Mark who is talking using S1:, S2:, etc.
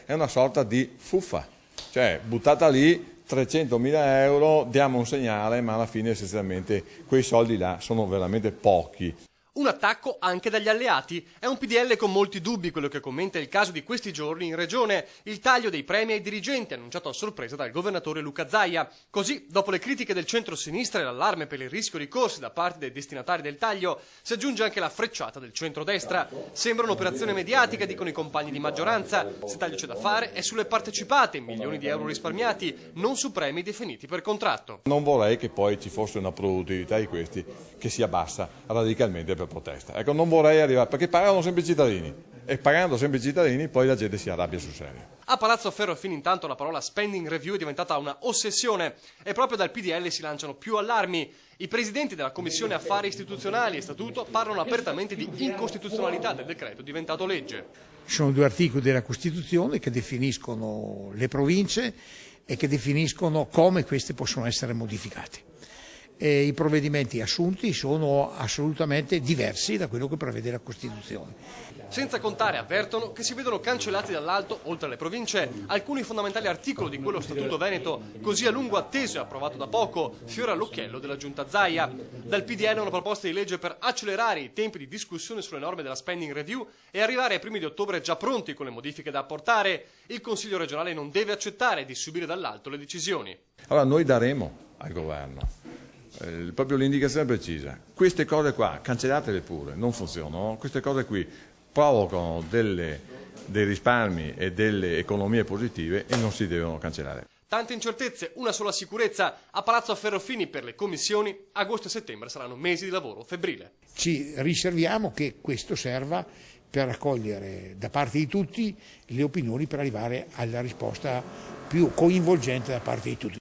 S1: è una sorta di fuffa, cioè buttata lì 300.000 euro, diamo un segnale, ma alla fine essenzialmente quei soldi là sono veramente pochi.
S2: Un attacco anche dagli alleati. È un PDL con molti dubbi quello che commenta il caso di questi giorni in regione, il taglio dei premi ai dirigenti annunciato a sorpresa dal governatore Luca Zaia. Così, dopo le critiche del centro-sinistra e l'allarme per il rischio ricorsi da parte dei destinatari del taglio, si aggiunge anche la frecciata del centrodestra. Sembra un'operazione mediatica, dicono i compagni di maggioranza. Se taglio c'è da fare è sulle partecipate, milioni di euro risparmiati, non su premi definiti per contratto.
S1: Non vorrei che poi ci fosse una produttività di questi che si abbassa radicalmente per protesta. Ecco, non vorrei arrivare, perché pagano sempre i cittadini e pagando sempre i cittadini poi la gente si arrabbia sul serio.
S2: A Palazzo Ferrofini intanto la parola spending review è diventata una ossessione e proprio dal PDL si lanciano più allarmi. I presidenti della Commissione Affari Istituzionali e Statuto parlano apertamente di incostituzionalità del decreto diventato legge.
S3: Ci sono due articoli della Costituzione che definiscono le province e che definiscono come queste possono essere modificate. E i provvedimenti assunti sono assolutamente diversi da quello che prevede la Costituzione.
S2: Senza contare, avvertono, che si vedono cancellati dall'alto, oltre alle province, alcuni fondamentali articoli di quello Statuto Veneto, così a lungo atteso e approvato da poco, fiora all'occhiello della Giunta Zaia. Dal PDL una proposta di legge per accelerare i tempi di discussione sulle norme della spending review e arrivare ai primi di ottobre già pronti con le modifiche da apportare. Il Consiglio regionale non deve accettare di subire dall'alto le decisioni.
S1: Allora noi daremo al governo proprio l'indicazione precisa: queste cose qua cancellatele pure, non funzionano, queste cose qui provocano dei risparmi e delle economie positive e non si devono cancellare.
S2: Tante incertezze, una sola sicurezza: a Palazzo Ferrofini per le commissioni agosto e settembre saranno mesi di lavoro febbrile.
S3: Ci riserviamo che questo serva per raccogliere da parte di tutti le opinioni per arrivare alla risposta più coinvolgente da parte di tutti.